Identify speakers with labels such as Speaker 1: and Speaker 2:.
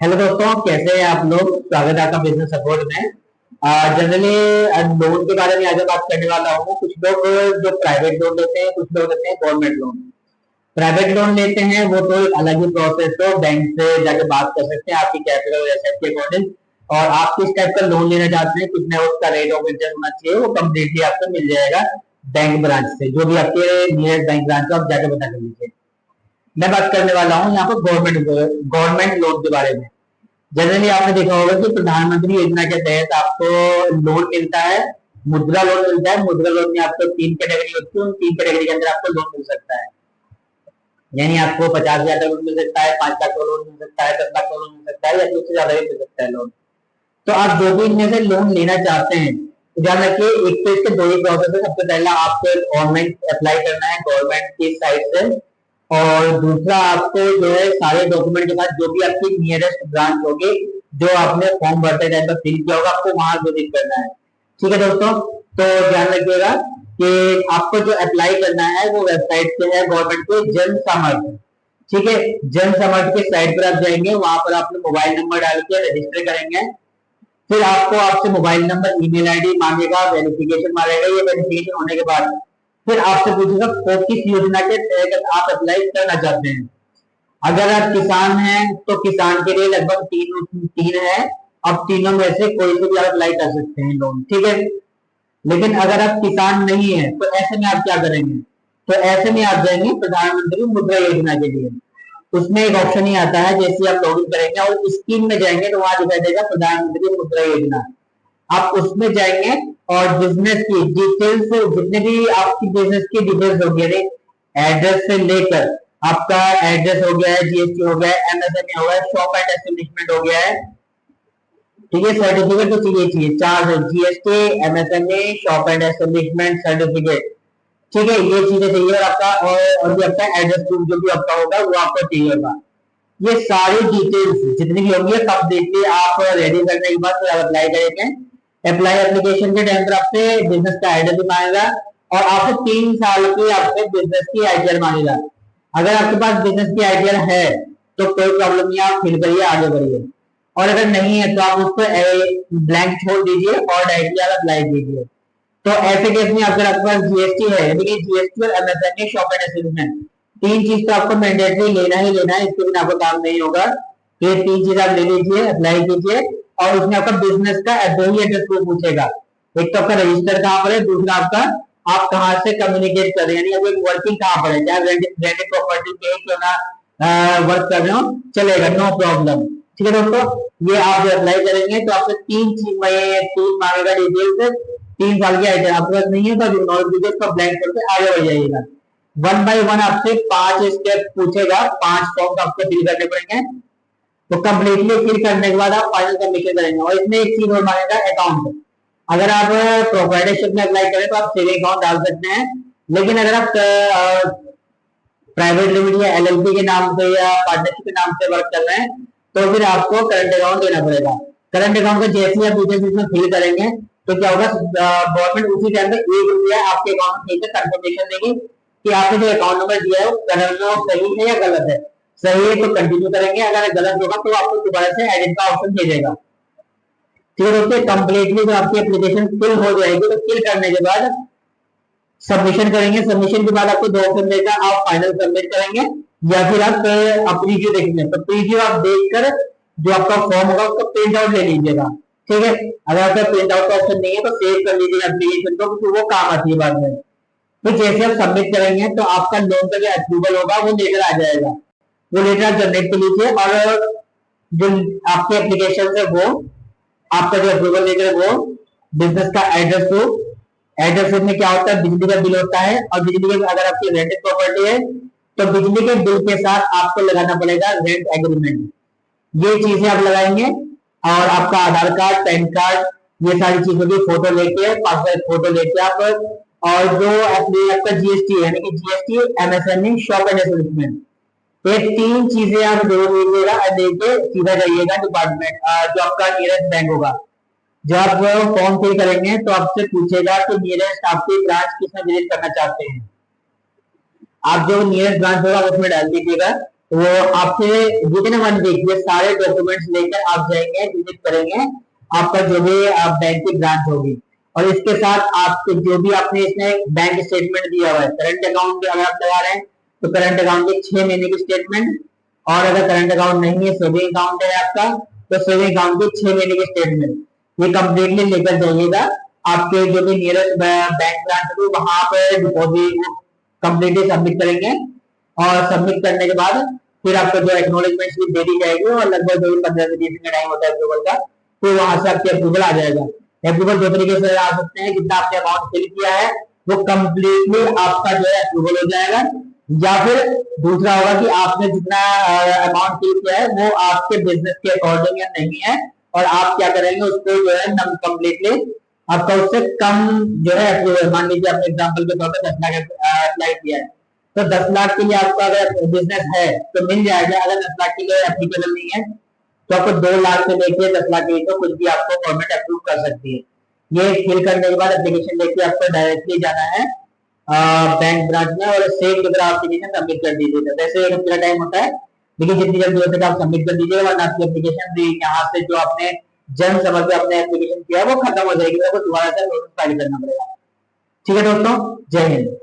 Speaker 1: Hello दोस्तों, कैसे हैं आप लोग। स्वागत है आपका बिजनेस सपोर्ट में। जनरली लोन के बारे में आज बात करने वाला हूँ। कुछ लोग जो प्राइवेट लोन लेते हैं, कुछ लोग लेते हैं गवर्नमेंट लोन। प्राइवेट लोन लेते हैं वो तो एक अलग ही प्रोसेस हो, बैंक से जाके बात कर सकते हैं आपकी कैपिटल एसेट के अकॉर्डिंग। और आप किस टाइप का लोन लेना चाहते हैं, कितना उसका रेट ऑफ इंटरेस्ट होना चाहिए, वो कम्प्लीटली आपको मिल जाएगा बैंक ब्रांच से। जो भी आपके नियरेस्ट बैंक ब्रांच हो आप जाके पता कर लीजिए। मैं बात करने वाला हूँ यहाँ पर गवर्नमेंट लोन के बारे में। जनरली आपने देखा होगा कि प्रधानमंत्री योजना के तहत आपको लोन मिलता है, मुद्रा लोन मिलता है। मुद्रा लोन में आपको 3 कैटेगरी होती है, उन 3 कैटेगरी के अंदर आपको लोन मिल सकता है। यानी आपको 50,000 का लोन मिल सकता है, 5 लाख का लोन मिल सकता है, 10 लाख का लोन मिल सकता है, या उससे ज्यादा भी मिल सकता है लोन। तो आप जो भी इनमें से लोन लेना चाहते हैं तो ध्यान रखिए, एक तो इसके दो ही प्रोसेस है। सबसे पहला आपको ऑनलाइन अप्लाई करना है गवर्नमेंट की साइट से, और दूसरा आपको जो है सारे डॉक्यूमेंट के साथ जो भी आपकी नियरेस्ट ब्रांच होगी, जो आपने फॉर्म भरते टाइम पर फिल किया होगा, आपको वहां विजिट करना है। ठीक है दोस्तों, तो ध्यान रखिएगा कि आपको जो अप्लाई करना है वो वेबसाइट पे है गवर्नमेंट के जन सामर्थ। ठीक है, जन सामर्थ के साइट पर आप जाएंगे, वहां पर आपने मोबाइल नंबर डाल के रजिस्टर करेंगे। फिर आपको आपसे मोबाइल नंबर, ईमेल आईडी मांगेगा, वेरिफिकेशन मांगेगा। ये वेरिफिकेशन होने के बाद फिर आपसे पूछेगा को किस योजना के तहत आप अप्लाई करना चाहते हैं। अगर आप किसान हैं तो किसान के लिए लगभग तीन है। अब तीनों में से कोई से भी आप अप्लाई कर सकते हैं लोन। ठीक है, लेकिन अगर आप किसान नहीं है तो ऐसे में आप क्या करेंगे, तो ऐसे में आप जाएंगे प्रधानमंत्री मुद्रा योजना के लिए। उसमें एक ऑप्शन ही आता है, जैसे आप लॉगिन करेंगे और स्कीम में जाएंगे तो वहां दिखाई देगा प्रधानमंत्री मुद्रा योजना। आप उसमें जाएंगे और बिजनेस की डिटेल्स, जितने भी आपकी बिजनेस की डिटेल्स होगी, एड्रेस से लेकर आपका एड्रेस हो गया है, जीएसटी हो गया है, एमएसएमई हो गया है, शॉप एंड एस्टेब्लिशमेंट हो गया है। ठीक है, सर्टिफिकेट तो चाहिए, चार है, GST, MSME, shop and establishment certificate. ठीक है, ये चीजें चाहिए। और आपका और भी आपका एड्रेस प्रूफ जो भी आपका होगा वो आपको चाहिए होगा। ये सारी डिटेल्स जितनी भी होंगी कम्प्लीटली आप रेडी करने के बाद फिर अप्लाई करेंगे। अप्लाई एप्लीकेशन के टाइम पर आपसे बिजनेस का आइडिया भी मांगेगा, और आपसे 3 साल की आपसे बिजनेस की आइडिया मांगेगा। अगर आपके पास बिजनेस की आइडिया है तो कोई प्रॉब्लम नहीं, आप फिल करिए, आगे बढ़िए। और अगर नहीं है तो आप उसको ब्लैंक छोड़ दीजिए और डायरेक्टली आप अप्लाई कीजिए। तो ऐसे केस में अगर आपके पास जीएसटी है, यानी कि जीएसटी और एमएसएमई, शॉप एंड एस्टेब्लिशमेंट, 3 चीज तो आपको मैंडेटरी लेना ही लेना है, इसके बिना आपको काम नहीं होगा। तो ये 3 चीज आप ले लीजिए, अप्लाई कीजिए। और उसमें आपका बिजनेस का दो ही एड्रेस को पूछेगा। एक तो आपका रजिस्टर कहाँ पर है, दूसरा आपका आप कहाँ से कम्युनिकेट कर रहे हैं, यानी अभी वर्किंग कहाँ पर है, चाहे रेंटेड प्रॉपर्टी पे क्यों ना वर्क कर रहे हो, चलेगा, नो प्रॉब्लम। ठीक है दोस्तों, ये आप जब अप्लाई करेंगे तो आपसे 3 मांगेगा डिटेल्स। 3 साल की आइडिया आपके पास नहीं है तो इग्नोर कीजिए, उसका ब्लैंक करके आगे बढ़ जाइएगा। 1 बाय 1 आपसे 5 स्टेप पूछेगा, 5 फॉर्म आपको फिल करने पड़ेंगे। तो कम्प्लीटली फिल करने के बाद आप फाइनल सबमिशन करेंगे। और इसमें एक चीज और मांगेगा, अकाउंट। अगर आप प्रोप्राइटरशिप में अप्लाई करें तो आप सेविंग अकाउंट डाल सकते हैं, लेकिन अगर आप प्राइवेट लिमिटेड या एलएलपी के नाम से या पार्टनरशिप के नाम से वर्क कर रहे हैं तो फिर आपको करंट अकाउंट देना पड़ेगा। करंट अकाउंट का जैसे आप डिटेल्स इसमें फिल करेंगे तो क्या होगा, गवर्नमेंट उसी टाइम पे ₹1 आपके अकाउंट में कंफर्मेशन देगी कि आपने जो अकाउंट नंबर दिया है वो सही है या गलत है। सही है तो कंटिन्यू करेंगे, अगर गलत होगा तो आपको दोबारा से एडिट का ऑप्शन भेजेगा। ठीक है दोस्तों, कंप्लीटली जो आपकी एप्लीकेशन फिल हो जाएगी तो फिल करने के बाद सबमिशन करेंगे। सबमिशन के बाद आपको 2 ऑप्शन देगा, आप फाइनल सबमिट करेंगे या फिर आप प्रीव्यू देखेंगे। तो प्रीव्यू आप देखकर जो आपका फॉर्म होगा उसका प्रिंट आउट ले लीजिएगा। ठीक है, अगर आपका प्रिंट आउट का ऑप्शन नहीं है तो सेव कर लीजिएगा एप्लीकेशन को, क्योंकि वो काम आती है बाद में। तो जैसे आप सबमिट करेंगे तो आपका लोन का जो अप्रूवल होगा वो लेटर आ जाएगा। वो लेटर आप जनरेट कर लीजिए, और जो आपके एप्लीकेशन है वो आपका जो अप्रूवल लेटर है वो बिजनेस का एड्रेस प्रूफ। एड्रेस प्रूफ में क्या होता है, बिजली का बिल होता है, और बिजली के अगर आपकी रेंटेड प्रॉपर्टी है तो बिजली के बिल के साथ आपको लगाना पड़ेगा रेंट एग्रीमेंट। ये चीजें आप लगाएंगे, और आपका आधार कार्ड, पैन कार्ड, ये सारी चीजों की फोटो लेके, पासपोर्ट फोटो लेके आप, और जो आपका जीएसटी है, यानी कि GST, MSME, shop and establishment, ये 3 चीजें आप जरूर लीजिएगा। लेके सीधा जाइएगा डिपार्टमेंट, जो आपका नियरेस्ट बैंक होगा। जब आप फॉर्म फिल करेंगे तो आपसे पूछेगा कि नियरेस्ट आपकी ब्रांच किसमें विजिट करना चाहते हैं। आप जो नियरेस्ट ब्रांच होगा उसमें डाल दीजिएगा। वो आपसे विदिन 1 वीक ये सारे डॉक्यूमेंट्स लेकर आप जाएंगे, विजिट करेंगे आपका जो भी बैंक की ब्रांच होगी। और इसके साथ आपके जो भी आपने इसमें बैंक स्टेटमेंट दिया हुआ है, करंट अकाउंट अगर आप लगा रहे हैं तो करंट अकाउंट की 6 महीने की स्टेटमेंट, और अगर करंट अकाउंट नहीं है, सेविंग अकाउंट है आपका, तो सेविंग अकाउंट की 6 महीने की स्टेटमेंट ये कंप्लीटली लेकर जाइएगा। आपके जो भी नियरेस्ट बैंक ब्रांच है वहां पर डिपॉजिट कंप्लीटली सबमिट करेंगे, और सबमिट करने के बाद फिर आपको जो एक्नोलेजमेंट स्लिप दे दी जाएगी, और लगभग जो 15 से 20 दिन का टाइम होता है अप्रूवल का, तो वहां से आपके अप्रूवल आ जाएगा। अप्रूवल दो तरीके से आ सकते हैं, जितना आपने अमाउंट फिल किया है वो कंप्लीटली आपका जो है अप्रूवल हो जाएगा, या फिर दूसरा होगा कि आपने जितना अमाउंट फिल किया है वो आपके बिजनेस के अकॉर्डिंग या नहीं है, और आप क्या करेंगे उसको जो है कंप्लीटली आपका उससे कम जो है अप्रूवल, मान लीजिए आपने एग्जाम्पल के तौर पर 10 लाख अप्लाई किया है, तो 10 लाख के लिए आपका अगर बिजनेस है तो मिल जाएगा। अगर 10 लाख के लिए एप्लीकेबल नहीं है तो आपको 2 लाख से लेके 10 लाख के लिए तो कुछ भी आपको गवर्नमेंट अप्रूव कर सकती है। ये फिल करने के बाद एप्लीकेशन लेके आपको डायरेक्टली जाना है बैंक ब्रांच में, और सेम जगह एप्लीकेशन सबमिट कर दीजिएगा। वैसे एक हफ्ते का टाइम होता है, लेकिन जितनी जल्दी हो सके आप सबमिट कर दीजिएगा, वरना आपकी एप्लीकेशन यहाँ से जो आपने जन समझ के अपने एप्लीकेशन किया है वो खत्म हो जाएगी, आपको दोबारा से नोटिस फाइल करना पड़ेगा। ठीक है दोस्तों, जय हिंद।